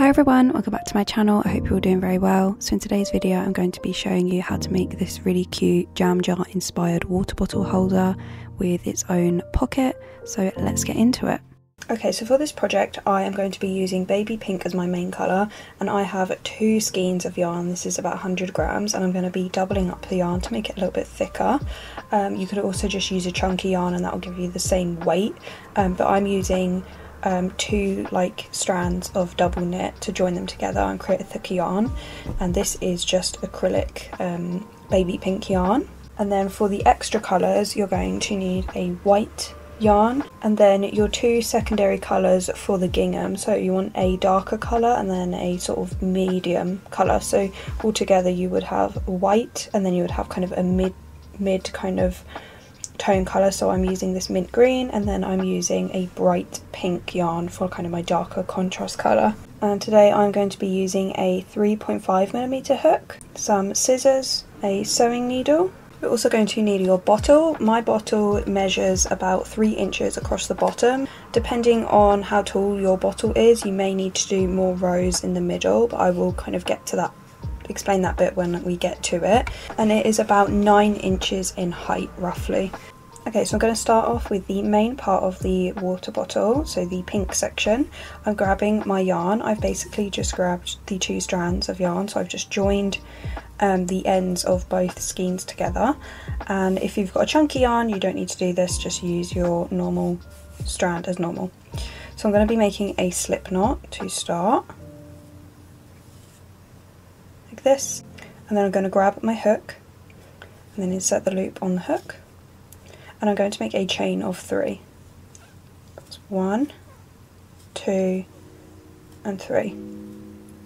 Hi everyone, welcome back to my channel. I hope you're all doing very well. So in today's video I'm going to be showing you how to make this really cute jam jar inspired water bottle holder with its own pocket. So let's get into it. Okay, so for this project I am going to be using baby pink as my main colour, and I have 2 skeins of yarn. This is about 100 grams, and I'm going to be doubling up the yarn to make it a little bit thicker. You could also just use a chunky yarn and that will give you the same weight, but I'm using 2 strands of double knit to join them together and create a thicker yarn, and this is just acrylic baby pink yarn. And then for the extra colours you're going to need a white yarn, and then your 2 secondary colours for the gingham. So you want a darker colour and then a sort of medium colour, so altogether you would have white and then you would have kind of a mid kind of tone colour. So I'm using this mint green, and then I'm using a bright pink yarn for kind of my darker contrast colour. And today I'm going to be using a 3.5mm hook, some scissors, a sewing needle. You're also going to need your bottle. My bottle measures about 3 inches across the bottom. Depending on how tall your bottle is, you may need to do more rows in the middle, but I will kind of get to that, explain that bit when we get to it. And it is about 9 inches in height roughly. Okay, so I'm going to start off with the main part of the water bottle, so the pink section. I'm grabbing my yarn. I've basically just grabbed the 2 strands of yarn, so I've just joined the ends of both skeins together. And if you've got a chunky yarn you don't need to do this, just use your normal strand as normal. So I'm going to be making a slip knot to start, like this, and then I'm going to grab my hook and then insert the loop on the hook, and I'm going to make a chain of 3. That's 1, 2 and 3,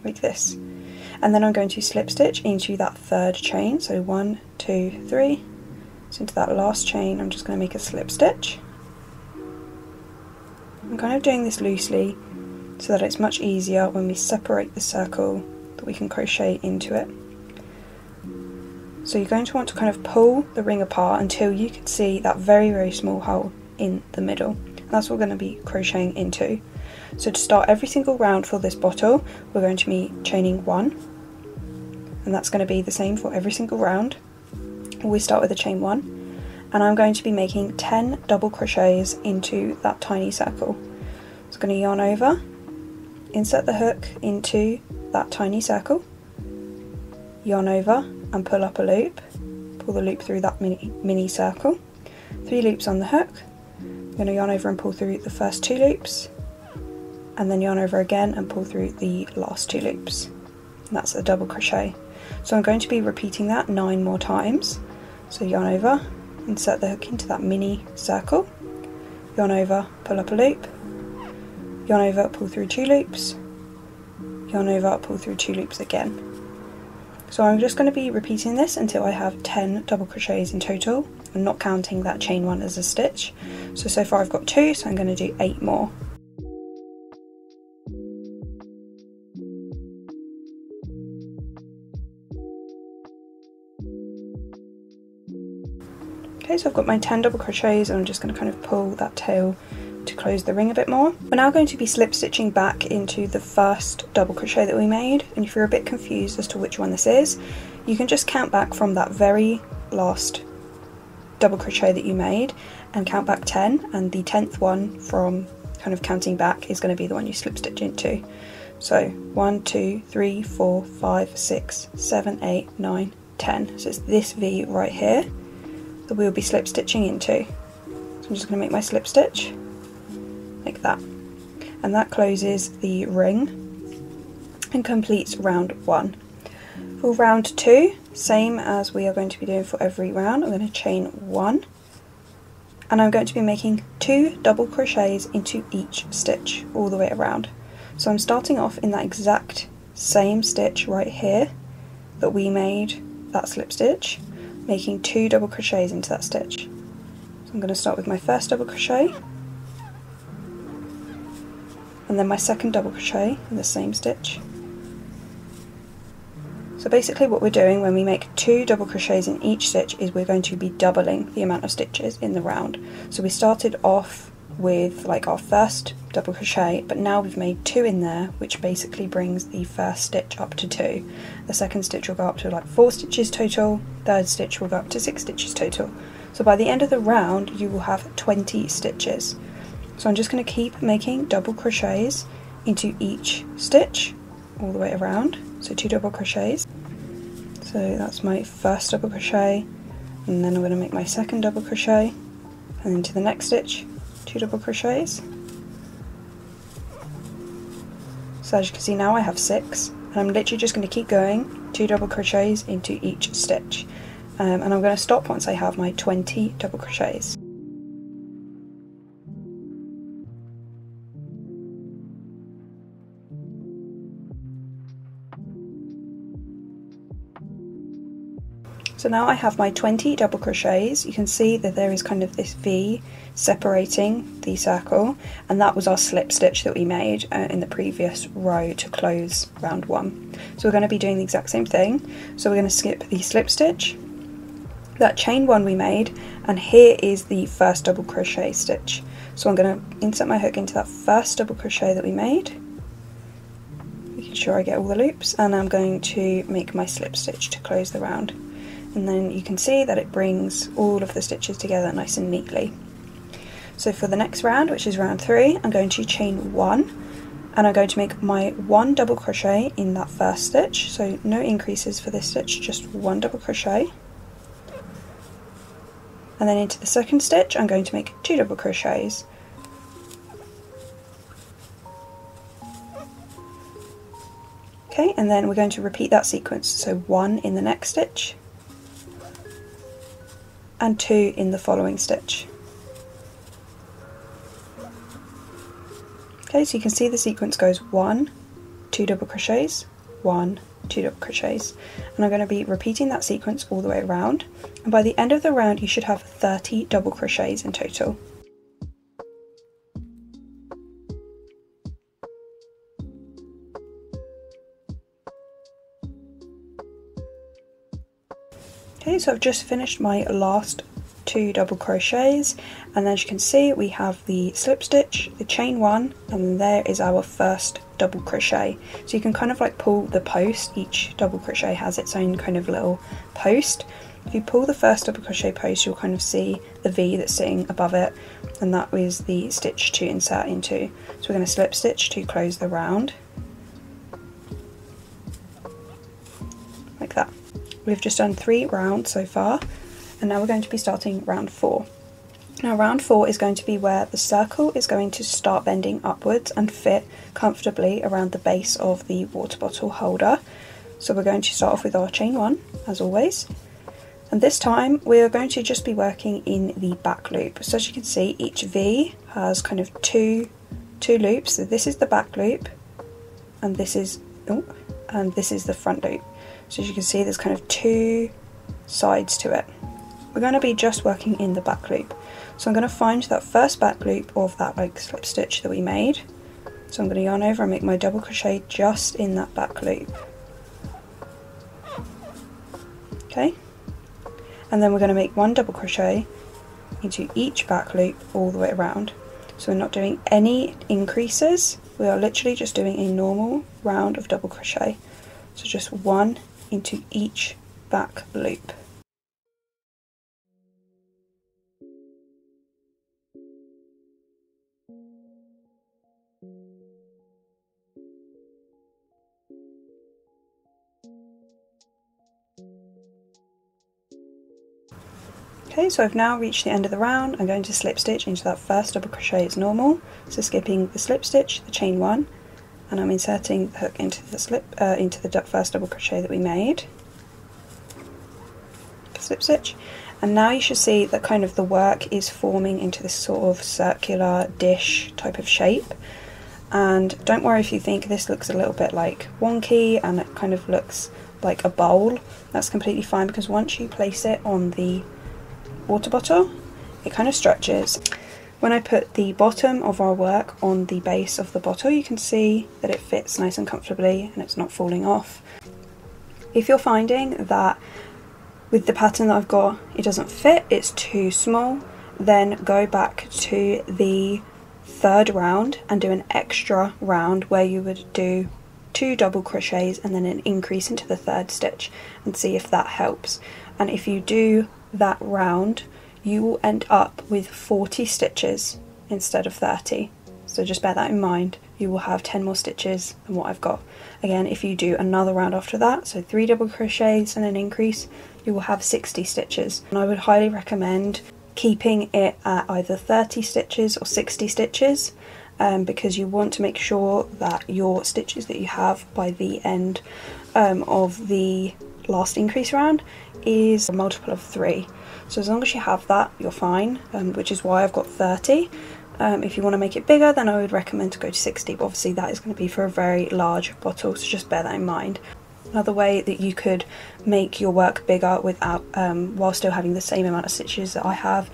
like this. And then I'm going to slip stitch into that 3rd chain, so 1, 2, 3. So into that last chain I'm just going to make a slip stitch. I'm kind of doing this loosely so that it's much easier when we separate the circle that we can crochet into it. So you're going to want to kind of pull the ring apart until you can see that very, very small hole in the middle. And that's what we're going to be crocheting into. So to start every single round for this bottle, we're going to be chaining 1. And that's going to be the same for every single round. We start with a chain 1, and I'm going to be making 10 double crochets into that tiny circle. So I'm going to yarn over, insert the hook into that tiny circle, yarn over and pull up a loop, pull the loop through that mini circle, 3 loops on the hook. I'm going to yarn over and pull through the first 2 loops, and then yarn over again and pull through the last 2 loops. And that's a double crochet. So I'm going to be repeating that 9 more times. So yarn over, insert the hook into that mini circle, yarn over, pull up a loop, yarn over, pull through 2 loops, yarn over, pull through 2 loops again. So I'm just going to be repeating this until I have 10 double crochets in total. I'm not counting that chain 1 as a stitch. So far I've got 2, so I'm going to do 8 more. Okay, so I've got my 10 double crochets, and I'm just going to kind of pull that tail to close the ring a bit more. We're now going to be slip stitching back into the first double crochet that we made, and if you're a bit confused as to which one this is, you can just count back from that very last double crochet that you made and count back 10, and the 10th one from kind of counting back is going to be the one you slip stitch into. So 1, 2, 3, 4, 5, 6, 7, 8, 9, 10. So it's this V right here that we'll be slip stitching into. So I'm just going to make my slip stitch like that, and that closes the ring and completes round 1. For round 2, same as we are going to be doing for every round, I'm going to chain 1, and I'm going to be making 2 double crochets into each stitch all the way around. So I'm starting off in that exact same stitch right here that we made that slip stitch, making 2 double crochets into that stitch. So I'm going to start with my first double crochet, and then my second double crochet in the same stitch. So basically what we're doing when we make 2 double crochets in each stitch is we're going to be doubling the amount of stitches in the round. So we started off with like our first double crochet, but now we've made 2 in there, which basically brings the first stitch up to 2. The second stitch will go up to like 4 stitches total, third stitch will go up to 6 stitches total. So by the end of the round you will have 20 stitches. So I'm just going to keep making double crochets into each stitch all the way around, so 2 double crochets. So that's my first double crochet, and then I'm going to make my second double crochet, and into the next stitch 2 double crochets. So as you can see now I have 6, and I'm literally just going to keep going 2 double crochets into each stitch, and I'm going to stop once I have my 20 double crochets. So now I have my 20 double crochets. You can see that there is kind of this V separating the circle, and that was our slip stitch that we made in the previous row to close round 1. So we're going to be doing the exact same thing. So we're going to skip the slip stitch, that chain 1 we made, and here is the first double crochet stitch. So I'm going to insert my hook into that first double crochet that we made, making sure I get all the loops, and I'm going to make my slip stitch to close the round. And then you can see that it brings all of the stitches together nice and neatly. So for the next round, which is round 3, I'm going to chain 1, and I'm going to make my 1 double crochet in that first stitch, so no increases for this stitch, just 1 double crochet. And then into the second stitch I'm going to make 2 double crochets. Okay, and then we're going to repeat that sequence, so 1 in the next stitch, and 2 in the following stitch. Okay, so you can see the sequence goes 1, 2 double crochets, 1, 2 double crochets, and I'm going to be repeating that sequence all the way around, and by the end of the round you should have 30 double crochets in total. Okay, so I've just finished my last 2 double crochets, and as you can see we have the slip stitch, the chain 1, and there is our first double crochet. So you can kind of like pull the post, each double crochet has its own kind of little post. If you pull the first double crochet post you'll kind of see the V that's sitting above it, and that is the stitch to insert into. So we're going to slip stitch to close the round, like that. We've just done 3 rounds so far, and now we're going to be starting round 4. Now round 4 is going to be where the circle is going to start bending upwards and fit comfortably around the base of the water bottle holder. So we're going to start off with our chain 1 as always, and this time we are going to just be working in the back loop. So as you can see each V has kind of two loops, so this is the back loop and this is the front loop. So as you can see there's kind of 2 sides to it. We're going to be just working in the back loop. So I'm going to find that first back loop of that like slip stitch that we made. So I'm going to yarn over and make my double crochet just in that back loop. Okay, and then we're going to make 1 double crochet into each back loop all the way around. So we're not doing any increases, we are literally just doing a normal round of double crochet. So just 1 into each back loop. Okay, so I've now reached the end of the round. I'm going to slip stitch into that first double crochet as normal, so skipping the slip stitch, the chain 1, and I'm inserting the hook into the first double crochet that we made, slip stitch, and now you should see that kind of the work is forming into this sort of circular dish type of shape. And don't worry if you think this looks a little bit like wonky and it kind of looks like a bowl, that's completely fine, because once you place it on the water bottle it kind of stretches. When I put the bottom of our work on the base of the bottle you can see that it fits nice and comfortably and it's not falling off. If you're finding that with the pattern that I've got it doesn't fit, it's too small, then go back to the third round and do an extra round where you would do 2 double crochets and then an increase into the third stitch, and see if that helps. And if you do that round, you will end up with 40 stitches instead of 30. So just bear that in mind. You will have 10 more stitches than what I've got. Again, if you do another round after that, so 3 double crochets and an increase, you will have 60 stitches. And I would highly recommend keeping it at either 30 stitches or 60 stitches, because you want to make sure that your stitches that you have by the end of the last increase round is a multiple of 3. So as long as you have that, you're fine, which is why I've got 30. If you want to make it bigger, then I would recommend to go to 60, but obviously that is going to be for a very large bottle, so just bear that in mind. Another way that you could make your work bigger without while still having the same amount of stitches that I have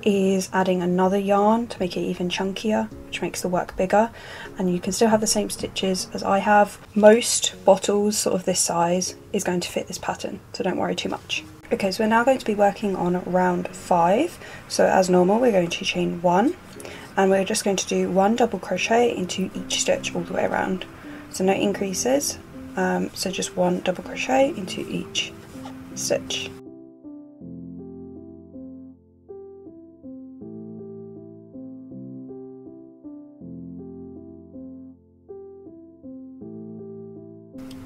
is adding another yarn to make it even chunkier, which makes the work bigger, and you can still have the same stitches as I have. Most bottles sort of this size is going to fit this pattern, so don't worry too much. Okay, so we're now going to be working on round 5. So as normal, we're going to chain 1, and we're just going to do 1 double crochet into each stitch all the way around. So no increases, so just 1 double crochet into each stitch.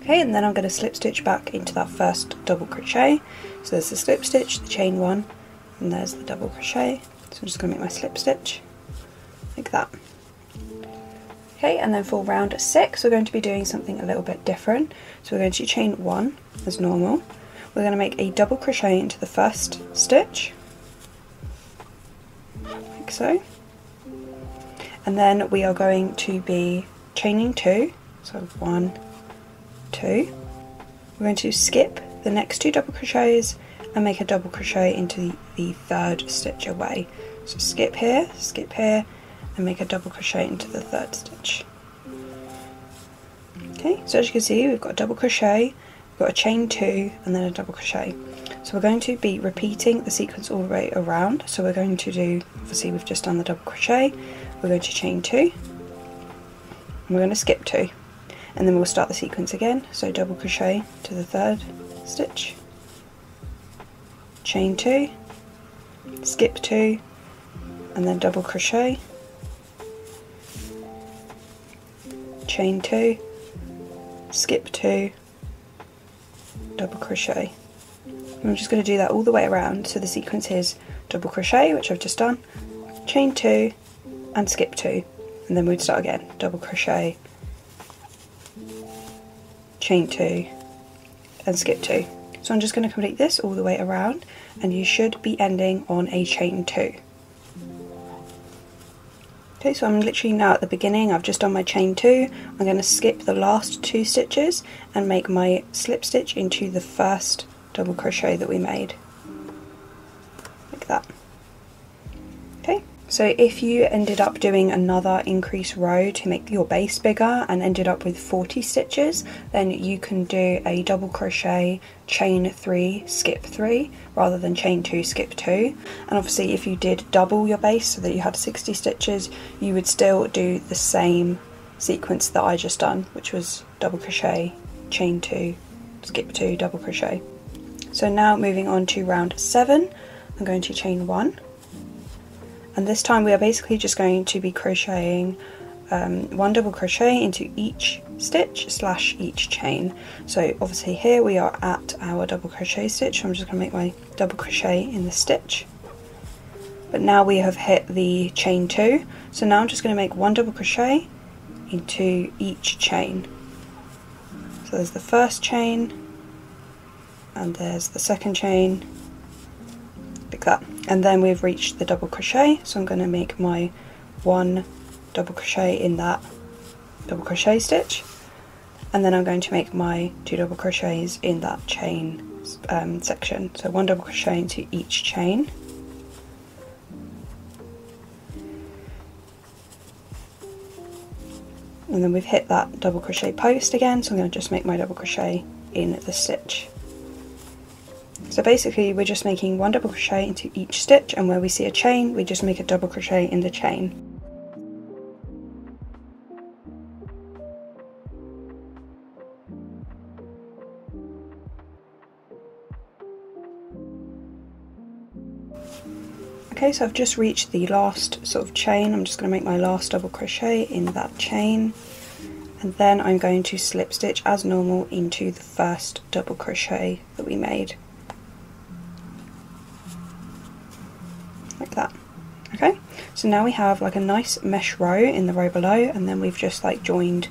Okay, and then I'm going to slip stitch back into that first double crochet. So there's the slip stitch, the chain 1, and there's the double crochet. So I'm just going to make my slip stitch like that. Okay, and then for round 6 we're going to be doing something a little bit different. So we're going to chain 1 as normal. We're going to make a double crochet into the first stitch, like so. And then we are going to be chaining 2, so 1, 2. We're going to skip the next 2 double crochets and make a double crochet into the third stitch away. So skip here, and make a double crochet into the third stitch. Okay, so as you can see, we've got a double crochet, we've got a chain 2, and then a double crochet. So we're going to be repeating the sequence all the way around. So we're going to do, obviously we've just done the double crochet, we're going to chain 2, and we're going to skip 2, and then we'll start the sequence again. So double crochet to the third stitch, chain 2, skip 2, and then double crochet, chain 2, skip 2, double crochet. And I'm just going to do that all the way around. So the sequence is double crochet, which I've just done, chain 2 and skip 2, and then we'd start again, double crochet, chain 2 and skip 2. So I'm just going to complete this all the way around, and you should be ending on a chain 2. Okay, so I'm literally now at the beginning, I've just done my chain 2, I'm going to skip the last 2 stitches and make my slip stitch into the first double crochet that we made, like that. Okay, so if you ended up doing another increase row to make your base bigger and ended up with 40 stitches, then you can do a double crochet, chain 3, skip 3, rather than chain 2, skip 2. And obviously if you did double your base so that you had 60 stitches, you would still do the same sequence that I just done, which was double crochet, chain 2, skip 2, double crochet. So now moving on to round 7, I'm going to chain 1. And this time we are basically just going to be crocheting 1 double crochet into each stitch / each chain. So obviously here we are at our double crochet stitch, so I'm just going to make my double crochet in the stitch. But now we have hit the chain 2, so now I'm just going to make 1 double crochet into each chain. So there's the first chain, and there's the second chain, like that. And then we've reached the double crochet, so I'm going to make my 1 double crochet in that double crochet stitch, and then I'm going to make my 2 double crochets in that chain section. So 1 double crochet into each chain, and then we've hit that double crochet post again, so I'm going to just make my double crochet in the stitch. So basically we're just making 1 double crochet into each stitch, and where we see a chain we just make a double crochet in the chain. Okay, so I've just reached the last sort of chain. I'm just going to make my last double crochet in that chain, and then I'm going to slip stitch as normal into the first double crochet that we made, like that. Okay, so now we have like a nice mesh row in the row below, and then we've just like joined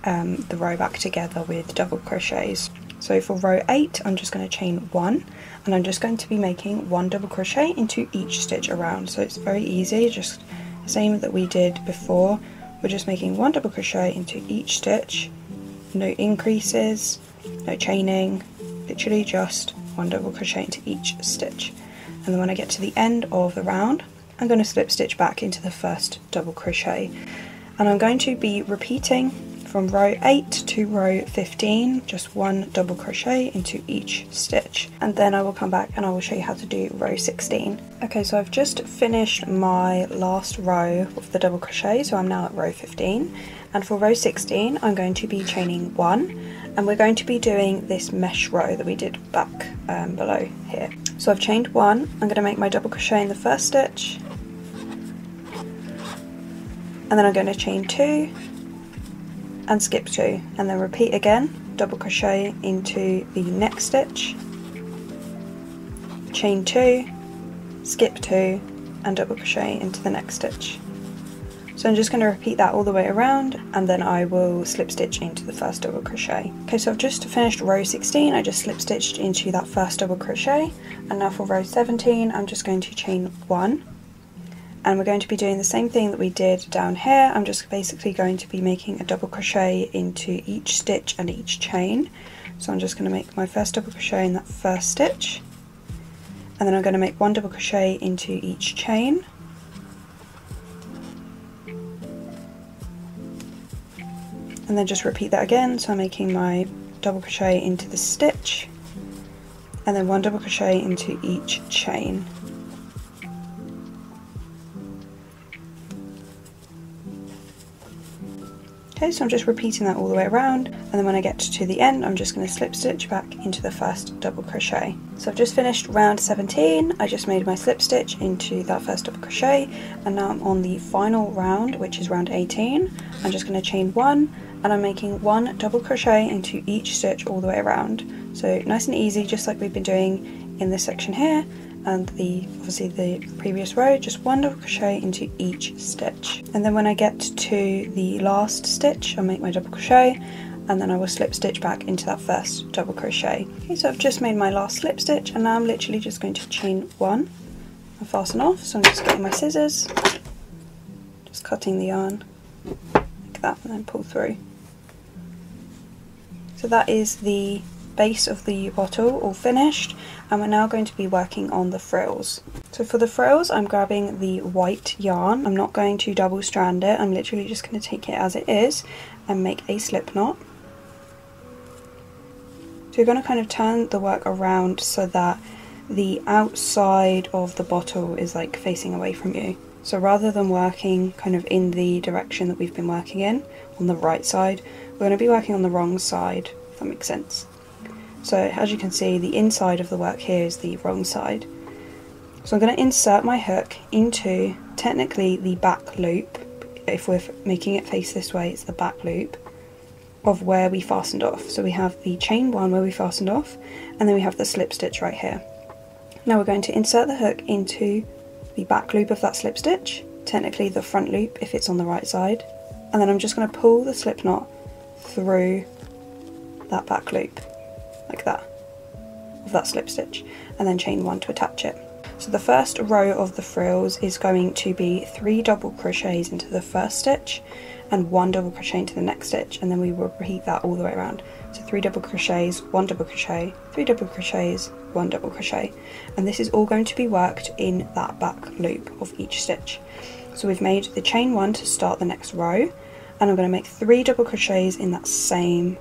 the row back together with double crochets. So for row 8 I'm just going to chain 1, and I'm just going to be making 1 double crochet into each stitch around. So it's very easy, just the same that we did before. We're just making 1 double crochet into each stitch, no increases, no chaining, literally just 1 double crochet into each stitch. And then when I get to the end of the round, I'm going to slip stitch back into the first double crochet, and I'm going to be repeating from row 8 to row 15, just 1 double crochet into each stitch, and then I will come back and I will show you how to do row 16. Okay, so I've just finished my last row of the double crochet, so I'm now at row 15, and for row 16 I'm going to be chaining 1, and we're going to be doing this mesh row that we did back below here. So I've chained 1, I'm going to make my double crochet in the first stitch, and then I'm going to chain 2 and skip 2, and then repeat again, double crochet into the next stitch, chain 2, skip 2, and double crochet into the next stitch. So I'm just going to repeat that all the way around, and then I will slip stitch into the first double crochet. Okay, so I've just finished row 16, I just slip stitched into that first double crochet, and now for row 17 I'm just going to chain 1. And we're going to be doing the same thing that we did down here. I'm just basically going to be making a double crochet into each stitch and each chain. So I'm just going to make my first double crochet in that first stitch, and then I'm going to make 1 double crochet into each chain, and then just repeat that again. So I'm making my double crochet into the stitch, and then 1 double crochet into each chain. Okay, so I'm just repeating that all the way around, and then when I get to the end I'm just going to slip stitch back into the first double crochet. So I've just finished round 17, I just made my slip stitch into that first double crochet, and now I'm on the final round, which is round 18. I'm just going to chain 1, and I'm making 1 double crochet into each stitch all the way around. So nice and easy, just like we've been doing in this section here, and obviously the previous row, just 1 double crochet into each stitch. And then when I get to the last stitch I'll make my double crochet, and then I will slip stitch back into that first double crochet. Okay, so I've just made my last slip stitch, and now I'm literally just going to chain 1 and fasten off. So I'm just getting my scissors, just cutting the yarn like that, and then pull through. So that is the base of the bottle all finished, and we're now going to be working on the frills. So for the frills I'm grabbing the white yarn. I'm not going to double strand it, I'm literally just going to take it as it is and make a slip knot. So you're going to kind of turn the work around so that the outside of the bottle is like facing away from you. So rather than working kind of in the direction that we've been working in, on the right side, we're going to be working on the wrong side, if that makes sense. So as you can see, the inside of the work here is the wrong side. So I'm going to insert my hook into technically the back loop. If we're making it face this way, it's the back loop of where we fastened off. So we have the chain 1 where we fastened off, and then we have the slip stitch right here. Now we're going to insert the hook into the back loop of that slip stitch, technically the front loop if it's on the right side, and then I'm just going to pull the slip knot through that back loop like that of that slip stitch, and then chain 1 to attach it. So the first row of the frills is going to be 3 double crochets into the first stitch and 1 double crochet into the next stitch, and then we will repeat that all the way around. So 3 double crochets, 1 double crochet, 3 double crochets, 1 double crochet, and this is all going to be worked in that back loop of each stitch. So we've made the chain 1 to start the next row, and I'm going to make 3 double crochets in that same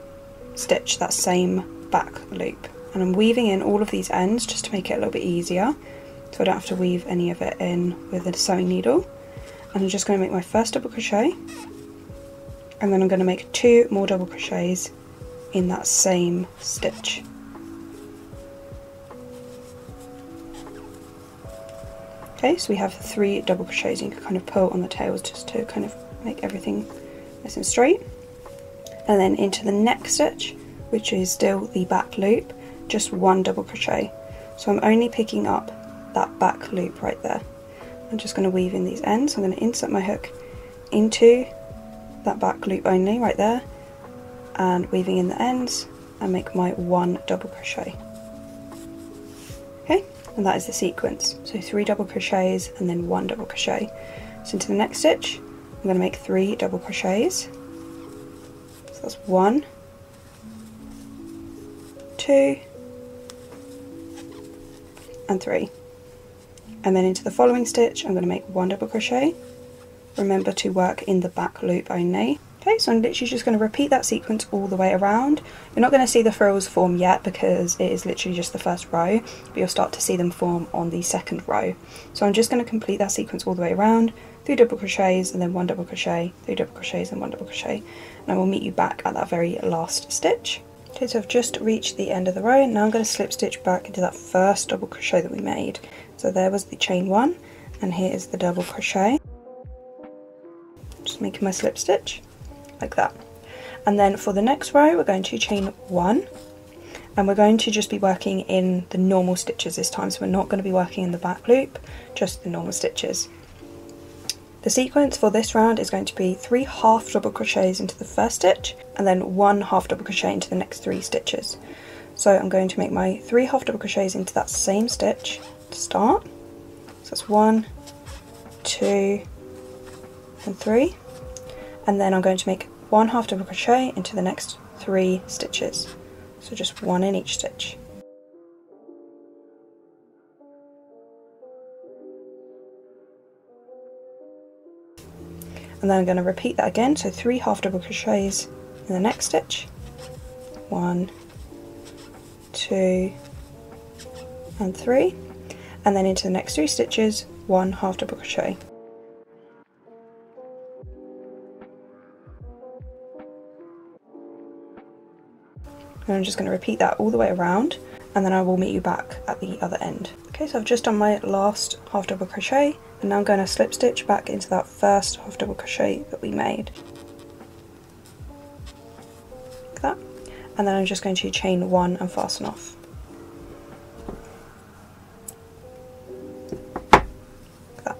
stitch, that same back loop, and I'm weaving in all of these ends just to make it a little bit easier, so I don't have to weave any of it in with a sewing needle. And I'm just going to make my first double crochet, and then I'm going to make 2 more double crochets in that same stitch. Okay, so we have 3 double crochets. You can kind of pull on the tails just to kind of make everything nice and straight. And then into the next stitch, which is still the back loop, just 1 double crochet. So I'm only picking up that back loop right there. I'm just going to weave in these ends. I'm going to insert my hook into that back loop only right there, and weaving in the ends, and make my 1 double crochet. Okay, and that is the sequence. So 3 double crochets and then 1 double crochet. So into the next stitch, I'm going to make 3 double crochets. So that's 1, 2, and 3. And then into the following stitch, I'm going to make 1 double crochet. Remember to work in the back loop only. Okay, so I'm literally just going to repeat that sequence all the way around. You're not going to see the frills form yet because it is literally just the first row, but you'll start to see them form on the second row. So I'm just going to complete that sequence all the way around, 3 double crochets and then 1 double crochet, 3 double crochets and 1 double crochet, and I will meet you back at that very last stitch. Okay, so I've just reached the end of the row, and now I'm going to slip stitch back into that first double crochet that we made. So there was the chain 1, and here is the double crochet. Just making my slip stitch like that. And then for the next row, we're going to chain 1, and we're going to just be working in the normal stitches this time. So we're not going to be working in the back loop, just the normal stitches. The sequence for this round is going to be 3 half double crochets into the first stitch, and then 1 half double crochet into the next 3 stitches. So I'm going to make my 3 half double crochets into that same stitch to start. So that's 1, 2, and 3. And then I'm going to make 1 half double crochet into the next 3 stitches. So just 1 in each stitch. And then I'm going to repeat that again, so 3 half double crochets in the next stitch. 1, 2, and 3. And then into the next 3 stitches, 1 half double crochet. And I'm just going to repeat that all the way around, and then I will meet you back at the other end. Okay, so I've just done my last half double crochet, and now I'm going to slip stitch back into that first half double crochet that we made. Like that. And then I'm just going to chain 1 and fasten off. Like that.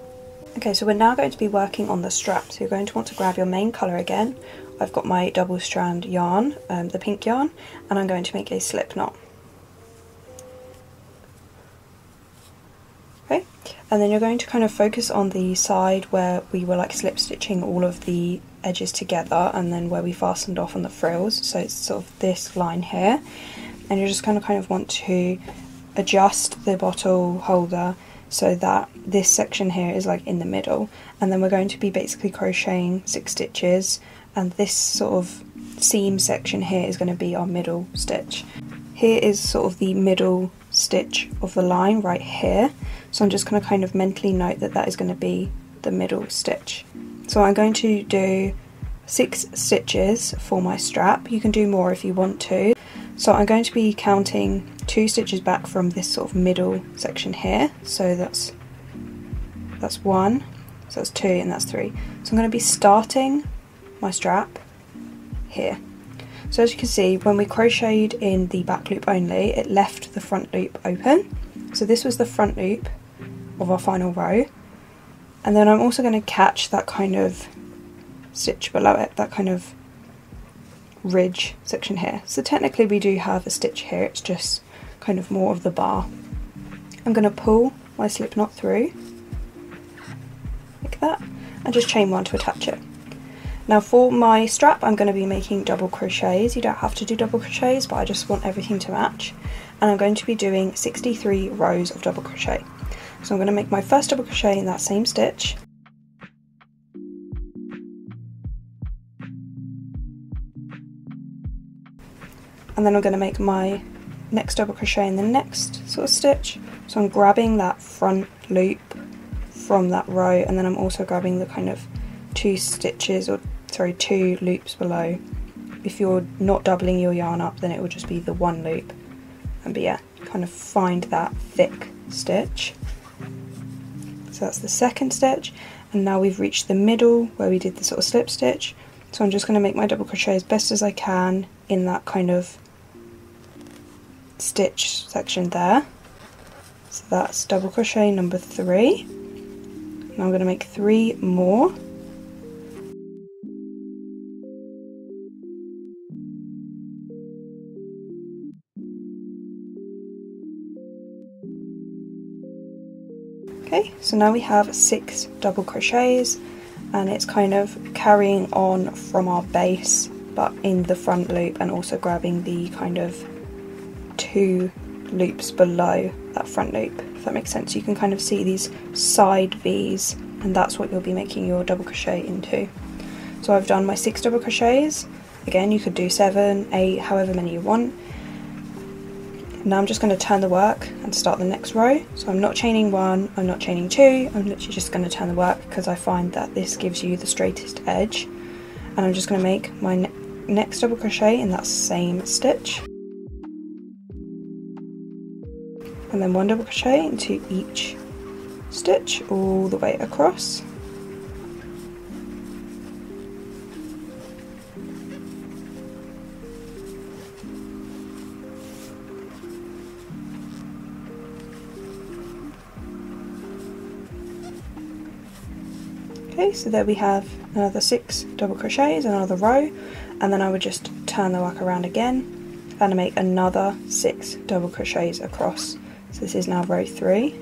Okay, so we're now going to be working on the strap, so you're going to want to grab your main colour again. I've got my double strand yarn, the pink yarn, and I'm going to make a slip knot. Okay, and then you're going to kind of focus on the side where we were like slip stitching all of the edges together, and then where we fastened off on the frills, so it's sort of this line here, and you're just kind of want to adjust the bottle holder so that this section here is like in the middle, and then we're going to be basically crocheting 6 stitches, and this sort of seam section here is going to be our middle stitch. Here is sort of the middle stitch of the line right here, so I'm just going to kind of mentally note that that is going to be the middle stitch. So I'm going to do 6 stitches for my strap. You can do more if you want to. So I'm going to be counting 2 stitches back from this sort of middle section here, so that's 1, so that's 2, and that's 3. So I'm going to be starting my strap here. So as you can see, when we crocheted in the back loop only, it left the front loop open. So this was the front loop of our final row, and then I'm also going to catch that kind of stitch below it, that kind of ridge section here. So technically we do have a stitch here, it's just kind of more of the bar. I'm going to pull my slip knot through like that, and just chain 1 to attach it. Now for my strap, I'm going to be making double crochets. You don't have to do double crochets, but I just want everything to match. And I'm going to be doing 63 rows of double crochet. So I'm going to make my first double crochet in that same stitch. And then I'm going to make my next double crochet in the next sort of stitch. So I'm grabbing that front loop from that row, and then I'm also grabbing the kind of 2 loops below. If you're not doubling your yarn up, then it will just be the 1 loop. But yeah, kind of find that thick stitch. So that's the second stitch, and now we've reached the middle where we did the sort of slip stitch. So I'm just going to make my double crochet as best as I can in that kind of stitch section there. So that's double crochet number 3. Now I'm going to make 3 more. Okay, so now we have 6 double crochets, and it's kind of carrying on from our base but in the front loop, and also grabbing the kind of 2 loops below that front loop, if that makes sense. You can kind of see these side V's, and that's what you'll be making your double crochet into. So I've done my 6 double crochets. Again, you could do 7, 8, however many you want. Now I'm just going to turn the work and start the next row. So I'm not chaining 1, I'm not chaining 2, I'm literally just going to turn the work because I find that this gives you the straightest edge. And I'm just going to make my next double crochet in that same stitch. And then 1 double crochet into each stitch all the way across. Okay, so there we have another 6 double crochets, another row, and then I would just turn the work around again and make another 6 double crochets across. So this is now row 3.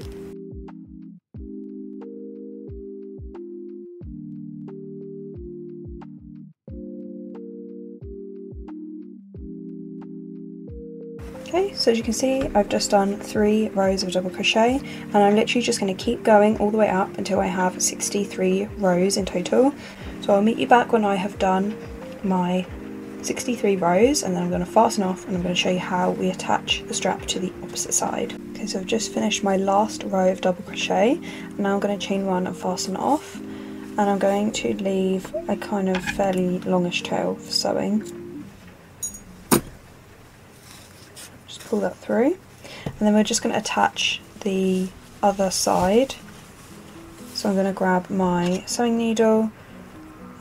Okay, so as you can see, I've just done 3 rows of double crochet, and I'm literally just going to keep going all the way up until I have 63 rows in total. So I'll meet you back when I have done my 63 rows, and then I'm going to fasten off and I'm going to show you how we attach the strap to the opposite side. Okay, so I've just finished my last row of double crochet, and now I'm going to chain 1 and fasten off, and I'm going to leave a kind of fairly longish tail for sewing. Pull that through, and then we're just going to attach the other side. So I'm going to grab my sewing needle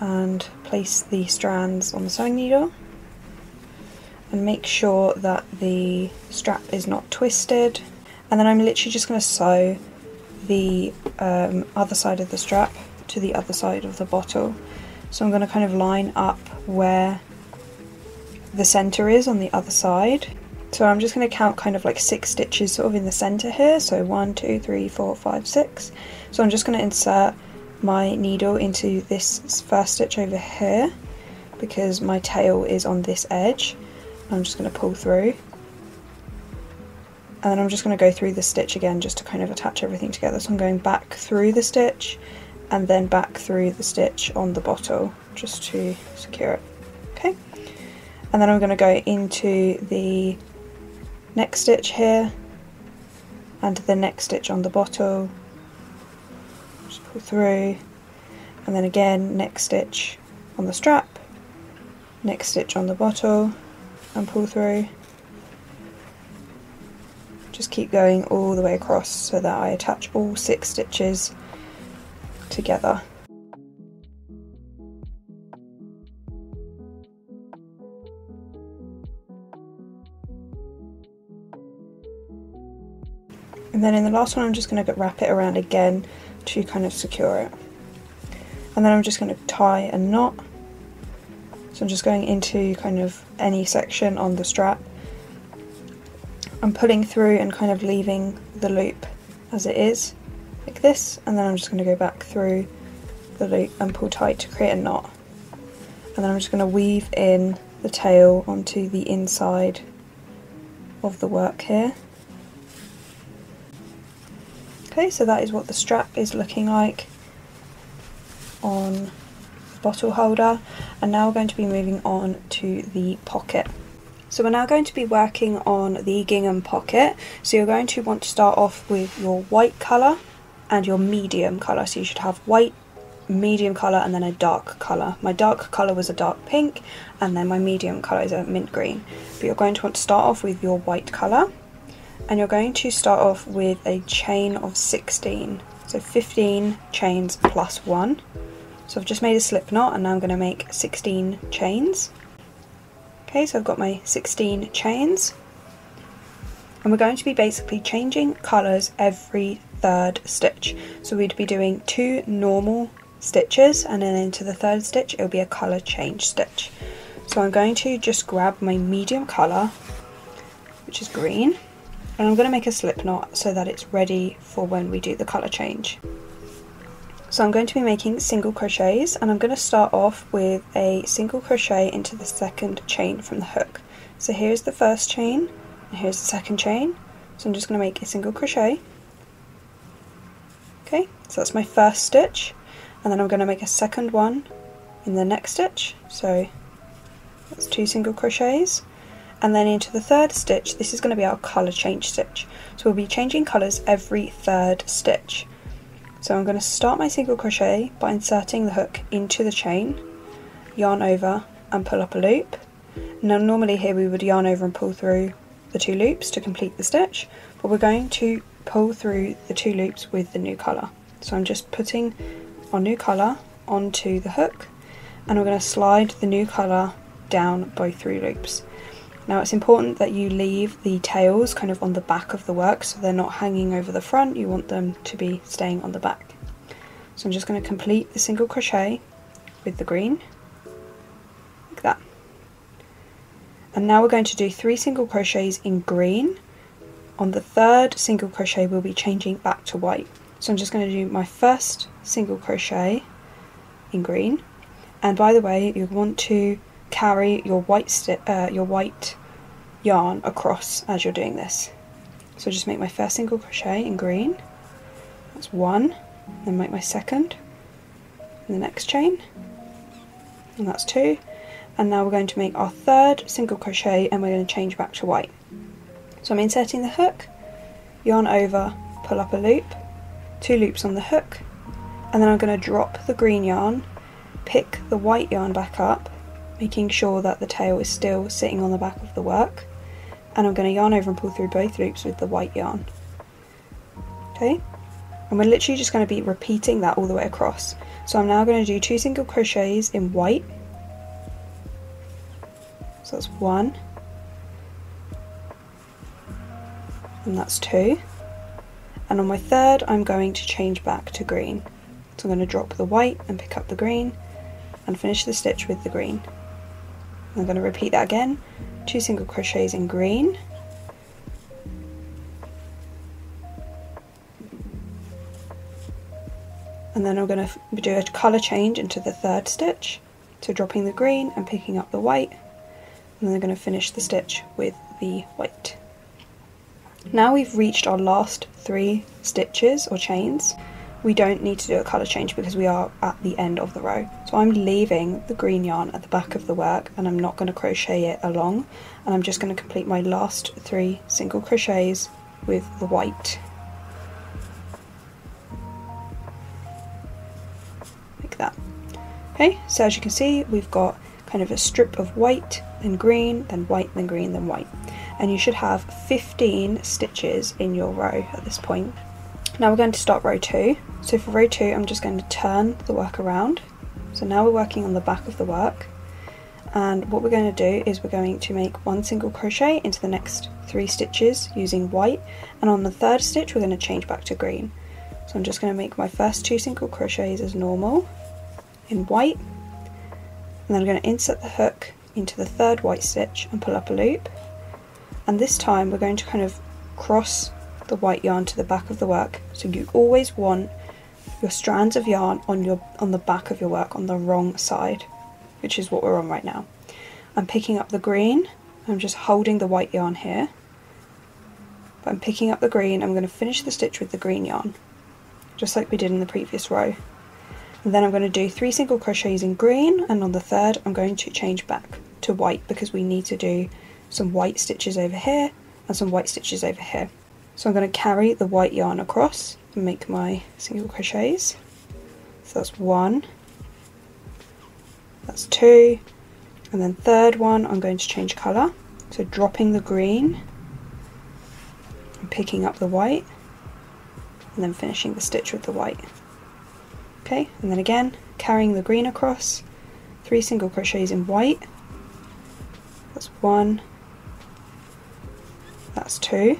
and place the strands on the sewing needle, and make sure that the strap is not twisted, and then I'm literally just going to sew the other side of the strap to the other side of the bottle. So I'm going to kind of line up where the center is on the other side. So I'm just going to count kind of like 6 stitches sort of in the center here. So 1, 2, 3, 4, 5, 6. So I'm just going to insert my needle into this first stitch over here because my tail is on this edge. I'm just going to pull through, and then I'm just going to go through the stitch again just to kind of attach everything together. So I'm going back through the stitch and then back through the stitch on the bottle just to secure it. Okay, and then I'm going to go into the next stitch here and the next stitch on the bottle, just pull through, and then again next stitch on the strap, next stitch on the bottle and pull through. Just keep going all the way across so that I attach all 6 stitches together. And then in the last one I'm just going to wrap it around again to kind of secure it. And then I'm just going to tie a knot. So I'm just going into kind of any section on the strap. I'm pulling through and kind of leaving the loop as it is, like this, and then I'm just going to go back through the loop and pull tight to create a knot. And then I'm just going to weave in the tail onto the inside of the work here. Okay, so that is what the strap is looking like on the bottle holder, and now we're going to be moving on to the pocket. So we're now going to be working on the gingham pocket. So you're going to want to start off with your white colour and your medium colour. So you should have white, medium colour and then a dark colour. My dark colour was a dark pink, and then my medium colour is a mint green. But you're going to want to start off with your white colour, and you're going to start off with a chain of 16. So So 15 chains plus 1. So I've just made a slip knot and now I'm going to make 16 chains. Okay, so I've got my 16 chains. And we're going to be basically changing colours every third stitch. So we'd be doing 2 normal stitches and then into the third stitch it'll be a colour change stitch. So I'm going to just grab my medium colour, which is green, and I'm going to make a slip knot so that it's ready for when we do the colour change. So I'm going to be making single crochets, and I'm going to start off with a single crochet into the second chain from the hook. So here's the first chain and here's the second chain, so I'm just going to make a single crochet. Okay, so that's my first stitch, and then I'm going to make a second one in the next stitch, so that's 2 single crochets, and then into the third stitch this is going to be our colour change stitch. So we'll be changing colours every third stitch. So I'm going to start my single crochet by inserting the hook into the chain, yarn over and pull up a loop. Now normally here we would yarn over and pull through the 2 loops to complete the stitch, but we're going to pull through the 2 loops with the new colour. So I'm just putting our new colour onto the hook, and we're going to slide the new colour down both 3 loops. Now it's important that you leave the tails kind of on the back of the work so they're not hanging over the front, you want them to be staying on the back. So I'm just going to complete the single crochet with the green, like that. And now we're going to do 3 single crochets in green. On the third single crochet we'll be changing back to white. So I'm just going to do my first single crochet in green, and by the way you want to carry your white yarn across as you're doing this. So just make my first single crochet in green, that's 1, then make my second in the next chain, and that's 2, and now we're going to make our third single crochet and we're going to change back to white. So I'm inserting the hook, yarn over, pull up a loop, 2 loops on the hook, and then I'm going to drop the green yarn, pick the white yarn back up, making sure that the tail is still sitting on the back of the work, and I'm going to yarn over and pull through both loops with the white yarn. Okay, and we're literally just going to be repeating that all the way across. So I'm now going to do 2 single crochets in white, so that's 1, and that's 2, and on my third I'm going to change back to green. So I'm going to drop the white and pick up the green and finish the stitch with the green. I'm going to repeat that again, 2 single crochets in green, and then I'm going to do a colour change into the third stitch, so dropping the green and picking up the white, and then I'm going to finish the stitch with the white. Now we've reached our last 3 stitches or chains. We don't need to do a colour change because we are at the end of the row. So I'm leaving the green yarn at the back of the work and I'm not going to crochet it along, and I'm just going to complete my last 3 single crochets with the white. Like that. Okay, so as you can see we've got kind of a strip of white, then green, then white, then green, then white. And you should have 15 stitches in your row at this point. Now we're going to start row 2. So for row 2 I'm just going to turn the work around. So now we're working on the back of the work, and what we're going to do is we're going to make 1 single crochet into the next 3 stitches using white, and on the third stitch we're going to change back to green. So I'm just going to make my first 2 single crochets as normal in white, and then I'm going to insert the hook into the third white stitch and pull up a loop, and this time we're going to kind of cross the white yarn to the back of the work. So you always want your strands of yarn on the back of your work on the wrong side, which is what we're on right now. I'm picking up the green, I'm just holding the white yarn here, but I'm picking up the green. I'm going to finish the stitch with the green yarn just like we did in the previous row, and then I'm going to do 3 single crochets in green, and on the third I'm going to change back to white because we need to do some white stitches over here and some white stitches over here. So I'm going to carry the white yarn across and make my single crochets. So that's 1, that's 2, and then third one I'm going to change colour. So dropping the green and picking up the white, and then finishing the stitch with the white. Okay, and then again carrying the green across, 3 single crochets in white, that's 1, that's 2,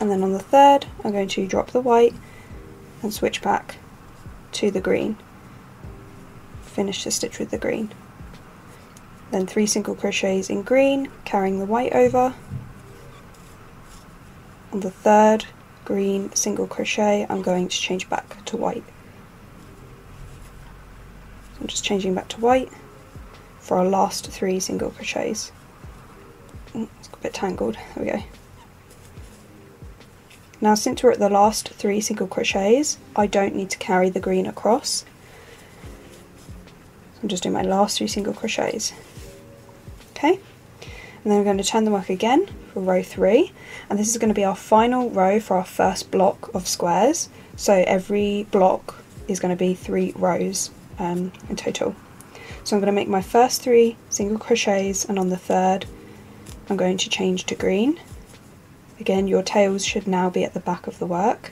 and then on the third I'm going to drop the white and switch back to the green, finish the stitch with the green, then 3 single crochets in green, carrying the white over. On the third green single crochet I'm going to change back to white. So I'm just changing back to white for our last 3 single crochets. It's got a bit tangled, there we go. Now since we're at the last 3 single crochets, I don't need to carry the green across. So I'm just doing my last 3 single crochets. Okay, and then we're going to turn the work again for row 3, and this is going to be our final row for our first block of squares. So every block is going to be 3 rows in total. So I'm going to make my first 3 single crochets, and on the third I'm going to change to green. Again, your tails should now be at the back of the work.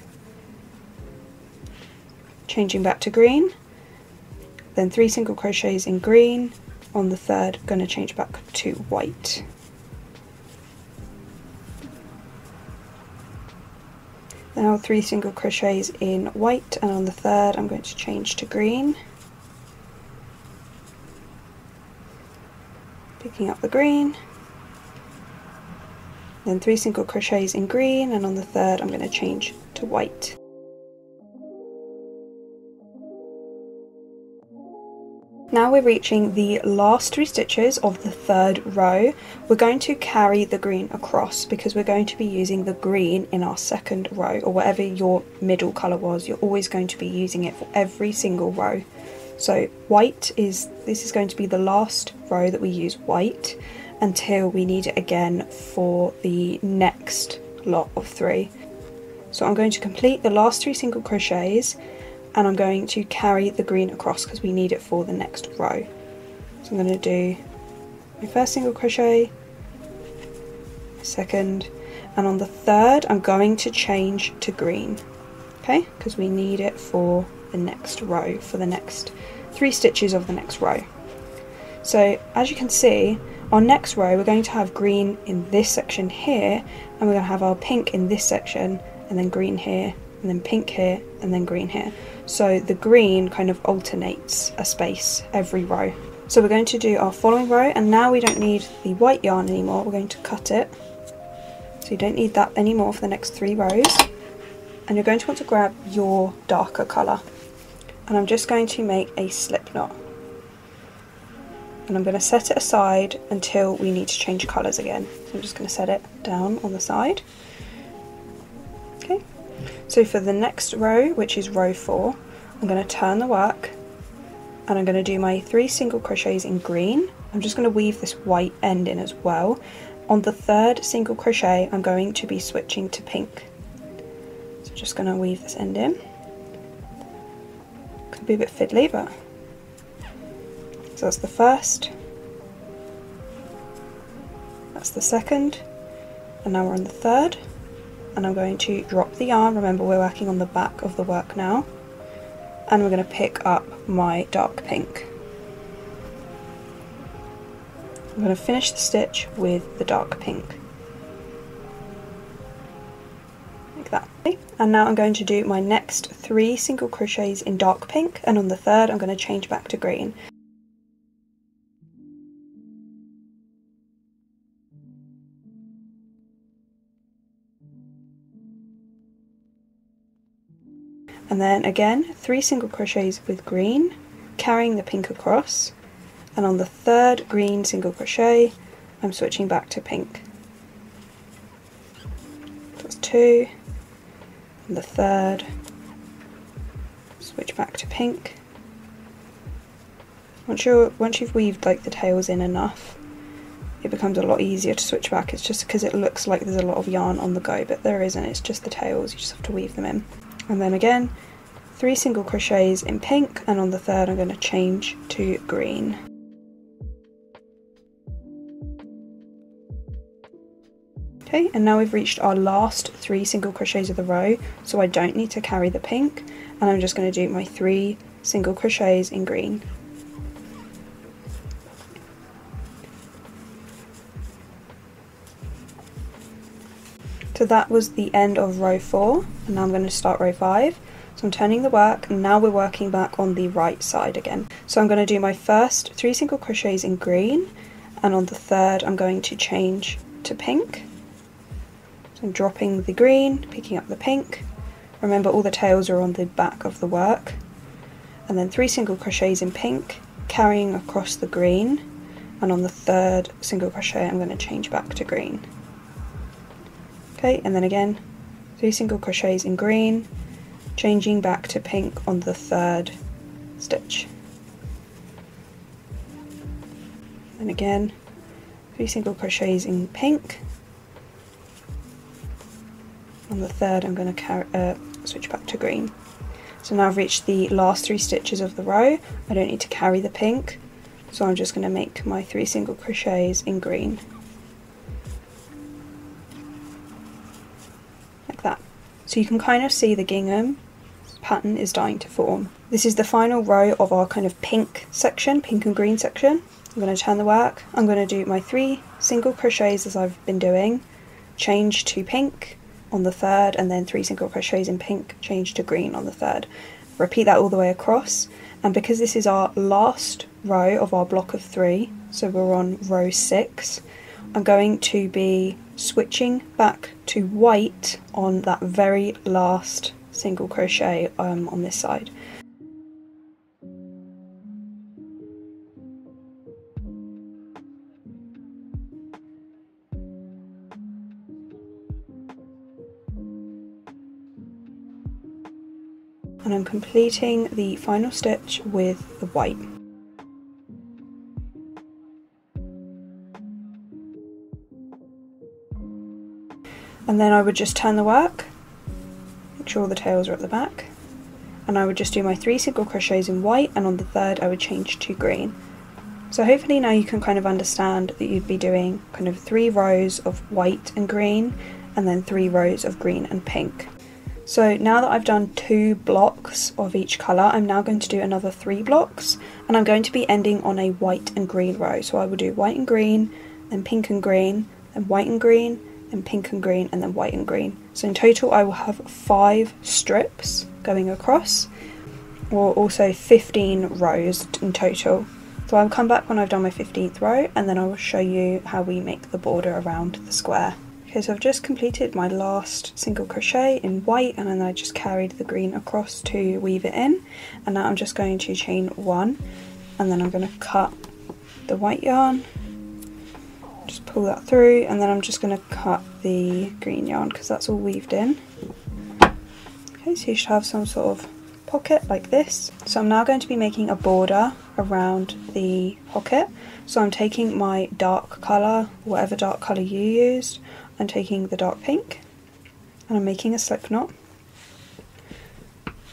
Changing back to green, then 3 single crochets in green. On the third, I'm going to change back to white. Now 3 single crochets in white, and on the third I'm going to change to green. Picking up the green, then 3 single crochets in green, and on the third I'm going to change to white. Now we're reaching the last 3 stitches of the third row. We're going to carry the green across because we're going to be using the green in our second row, or whatever your middle colour was, you're always going to be using it for every single row. So this is going to be the last row that we use white until we need it again for the next lot of 3. So I'm going to complete the last 3 single crochets, and I'm going to carry the green across because we need it for the next row. So I'm going to do my first single crochet, my second, and on the third I'm going to change to green, okay, because we need it for the next row, for the next 3 stitches of the next row. So as you can see, our next row we're going to have green in this section here, and we're going to have our pink in this section, and then green here, and then pink here, and then green here. So the green kind of alternates a space every row. So we're going to do our following row, and now we don't need the white yarn anymore, we're going to cut it. So you don't need that anymore for the next 3 rows. And you're going to want to grab your darker colour. And I'm just going to make a slip knot. And I'm going to set it aside until we need to change colours again. So I'm just going to set it down on the side. Okay. So for the next row, which is row 4, I'm going to turn the work, and I'm going to do my 3 single crochets in green. I'm just going to weave this white end in as well. On the third single crochet I'm going to be switching to pink. So just going to weave this end in. Could be a bit fiddly, but so that's the first, that's the second, and now we're on the third. And I'm going to drop the yarn, remember we're working on the back of the work now, and we're going to pick up my dark pink. I'm going to finish the stitch with the dark pink, like that. And now I'm going to do my next 3 single crochets in dark pink, and on the third I'm going to change back to green. And then again 3 single crochets with green, carrying the pink across, and on the third green single crochet I'm switching back to pink. That's 2, and the third, switch back to pink. Once you've weaved like the tails in enough, it becomes a lot easier to switch back. It's just because it looks like there's a lot of yarn on the go, but there isn't, it's just the tails, you just have to weave them in. And then again 3 single crochets in pink, and on the third I'm going to change to green. Okay, and now we've reached our last 3 single crochets of the row, so I don't need to carry the pink, and I'm just going to do my 3 single crochets in green. So that was the end of row 4, and now I'm going to start row 5. So I'm turning the work, and now we're working back on the right side again. So I'm going to do my first 3 single crochets in green, and on the third I'm going to change to pink. So I'm dropping the green, picking up the pink. Remember, all the tails are on the back of the work. And then 3 single crochets in pink, carrying across the green, and on the third single crochet I'm going to change back to green. Okay, and then again 3 single crochets in green, changing back to pink on the third stitch. And again 3 single crochets in pink. On the third I'm going to switch back to green. So now I've reached the last 3 stitches of the row. I don't need to carry the pink, so I'm just going to make my 3 single crochets in green. Like that. So you can kind of see the gingham pattern is starting to form. This is the final row of our kind of pink section, pink and green section. I'm going to turn the work. I'm going to do my 3 single crochets as I've been doing, change to pink on the third, and then 3 single crochets in pink, change to green on the third. Repeat that all the way across, and because this is our last row of our block of 3, so we're on row 6, I'm going to be switching back to white on that very last single crochet on this side. And I'm completing the final stitch with the white. And then I would just turn the work, make sure all the tails are at the back, and I would just do my 3 single crochets in white, and on the third I would change to green. So hopefully now you can kind of understand that you'd be doing kind of 3 rows of white and green, and then 3 rows of green and pink. So now that I've done 2 blocks of each colour, I'm now going to do another 3 blocks, and I'm going to be ending on a white and green row. So I will do white and green, then pink and green, then white and green, then pink and green, and then white and green. So in total I will have 5 strips going across, or also 15 rows in total. So I'll come back when I've done my 15th row, and then I will show you how we make the border around the square. Okay, so I've just completed my last single crochet in white, and then I just carried the green across to weave it in, and now I'm just going to chain 1, and then I'm going to cut the white yarn, just pull that through, and then I'm just going to cut the green yarn because that's all weaved in. Okay, so you should have some sort of pocket like this. So I'm now going to be making a border around the pocket. So I'm taking my dark colour, whatever dark colour you used, I'm taking the dark pink, and I'm making a slip knot,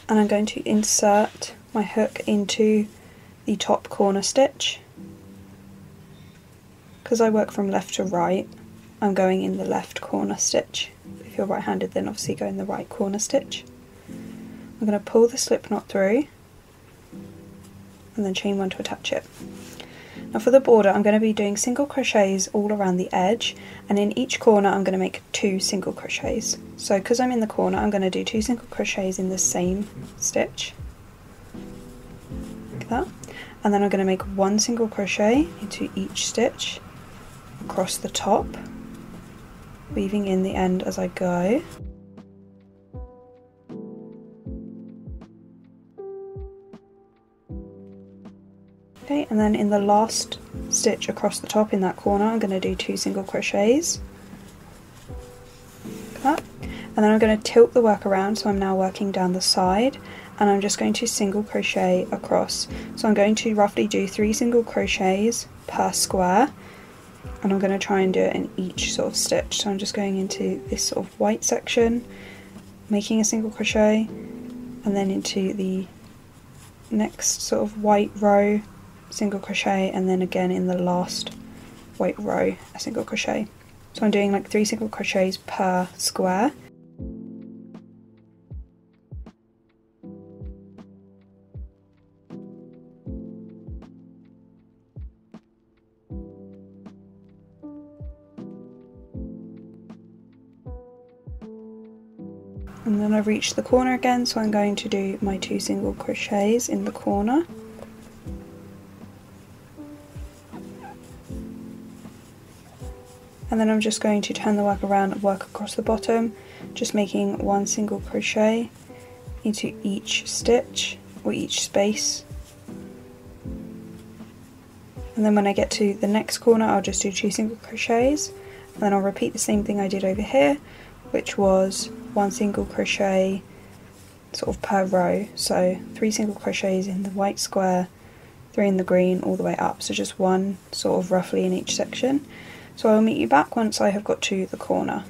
and I'm going to insert my hook into the top corner stitch. Because I work from left to right, I'm going in the left corner stitch. If you're right-handed, then obviously go in the right corner stitch. I'm going to pull the slip knot through and then chain 1 to attach it. Now for the border, I'm going to be doing single crochets all around the edge, and in each corner I'm going to make 2 single crochets. So because I'm in the corner, I'm going to do 2 single crochets in the same stitch, like that, and then I'm going to make 1 single crochet into each stitch across the top, weaving in the end as I go. Okay, and then in the last stitch across the top in that corner, I'm going to do 2 single crochets, like that, and then I'm going to tilt the work around, so I'm now working down the side, and I'm just going to single crochet across. So I'm going to roughly do 3 single crochets per square, and I'm going to try and do it in each sort of stitch. So I'm just going into this sort of white section, making a single crochet, and then into the next sort of white row, single crochet, and then again in the last white row a single crochet. So I'm doing like 3 single crochets per square. And then I've reached the corner again, so I'm going to do my 2 single crochets in the corner. And then I'm just going to turn the work around and work across the bottom, just making 1 single crochet into each stitch or each space. And then when I get to the next corner, I'll just do 2 single crochets, and then I'll repeat the same thing I did over here, which was 1 single crochet sort of per row. So 3 single crochets in the white square, 3 in the green, all the way up. So just 1 sort of roughly in each section. So I'll meet you back once I have got to the corner.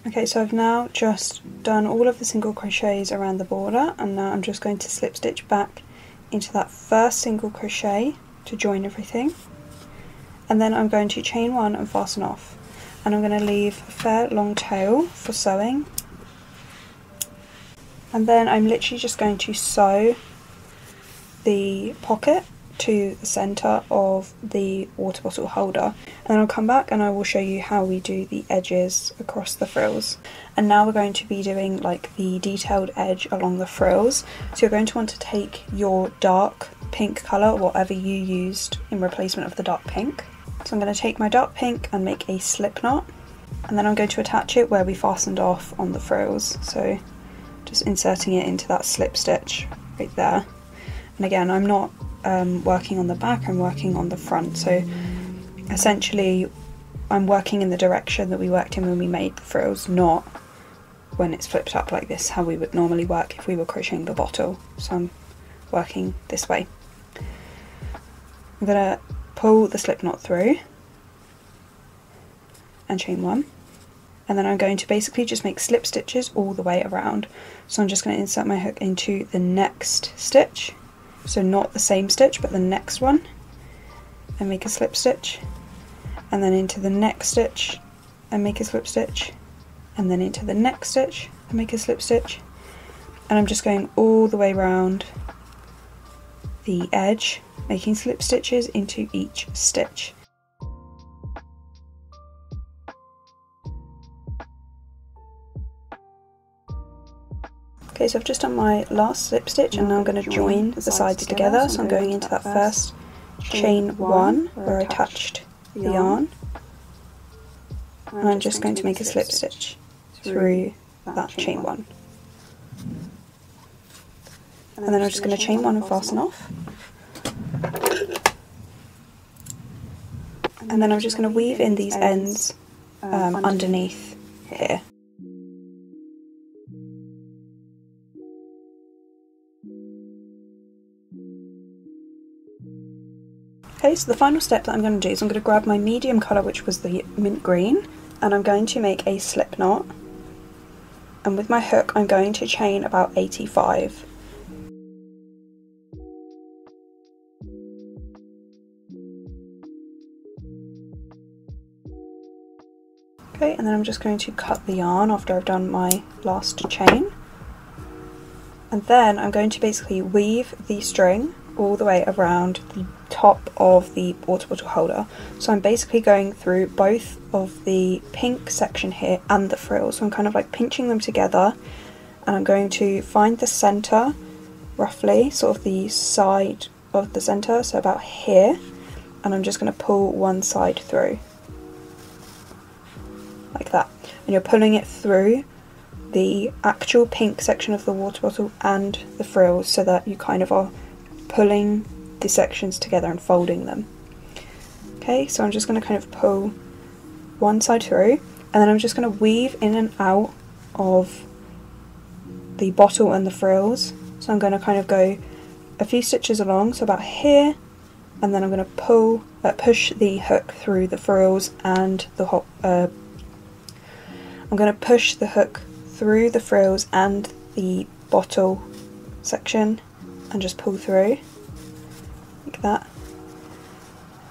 Okay, so I've now just done all of the single crochets around the border, and now I'm just going to slip stitch back into that first single crochet to join everything. And then I'm going to chain 1 and fasten off. And I'm going to leave a fair long tail for sewing. And then I'm literally just going to sew the pocket to the centre of the water bottle holder, and then I'll come back and I will show you how we do the edges across the frills. And now we're going to be doing like the detailed edge along the frills, so you're going to want to take your dark pink colour, whatever you used in replacement of the dark pink. So I'm going to take my dark pink and make a slip knot, and then I'm going to attach it where we fastened off on the frills, so just inserting it into that slip stitch right there. And again, I'm not working on the back, I'm working on the front, so essentially I'm working in the direction that we worked in when we made the frills, not when it's flipped up like this, how we would normally work if we were crocheting the bottle. So I'm working this way. I'm going to pull the slip knot through and chain 1, and then I'm going to basically just make slip stitches all the way around. So I'm just going to insert my hook into the next stitch, so not the same stitch but the next one, and make a slip stitch, and then into the next stitch and make a slip stitch, and then into the next stitch and make a slip stitch. And I'm just going all the way around the edge, making slip stitches into each stitch. Okay, so I've just done my last slip stitch, and now I'm going to join the sides together. So I'm going into that first chain 1 where I touched the yarn, and I'm just going to make a slip stitch through that chain 1. And then I'm just going to chain 1 and fasten off. And then I'm just going to weave in these ends underneath here. Okay, so the final step that I'm going to do is I'm going to grab my medium colour, which was the mint green, and I'm going to make a slip knot, and with my hook I'm going to chain about 85. Okay, and then I'm just going to cut the yarn after I've done my last chain, and then I'm going to basically weave the string all the way around the top of the water bottle holder. So I'm basically going through both of the pink section here and the frills, so I'm kind of like pinching them together, and I'm going to find the centre roughly, sort of the side of the centre, so about here, and I'm just going to pull one side through like that, and you're pulling it through the actual pink section of the water bottle and the frills, so that you kind of are pulling the sections together and folding them. Okay, so I'm just going to kind of pull one side through, and then I'm just going to weave in and out of the bottle and the frills. So I'm going to kind of go a few stitches along, so about here, and then I'm going to push the hook through the frills and the I'm going to push the hook through the frills and the bottle section and just pull through like that,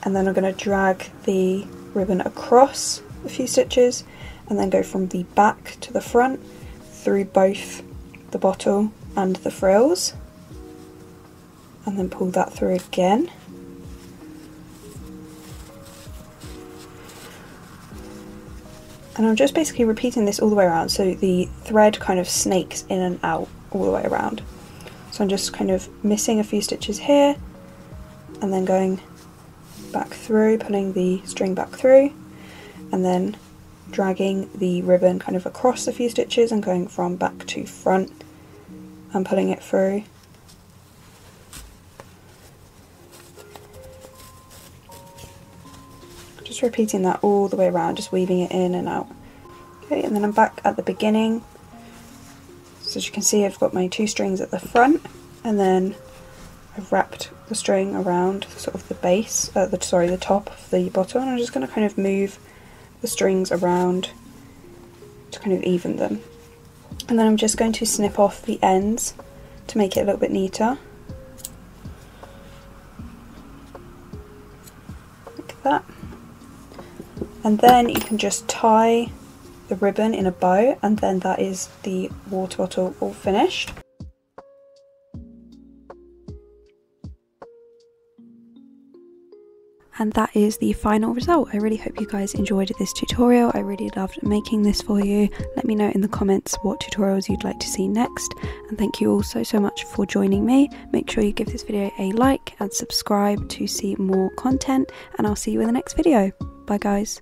and then I'm going to drag the ribbon across a few stitches and then go from the back to the front through both the bottle and the frills, and then pull that through again. And I'm just basically repeating this all the way around, so the thread kind of snakes in and out all the way around. So I'm just kind of missing a few stitches here and then going back through, pulling the string back through, and then dragging the ribbon kind of across a few stitches and going from back to front and pulling it through. Just repeating that all the way around, just weaving it in and out. Okay, and then I'm back at the beginning. So as you can see, I've got my 2 strings at the front, and then I've wrapped the string around sort of the base, the top of the bottle, and I'm just going to kind of move the strings around to kind of even them. And then I'm just going to snip off the ends to make it a little bit neater. Like that. And then you can just tie the ribbon in a bow, and then that is the water bottle all finished. And that is the final result. I really hope you guys enjoyed this tutorial. I really loved making this for you. Let me know in the comments what tutorials you'd like to see next. And thank you all so much for joining me. Make sure you give this video a like and subscribe to see more content. And I'll see you in the next video. Bye guys.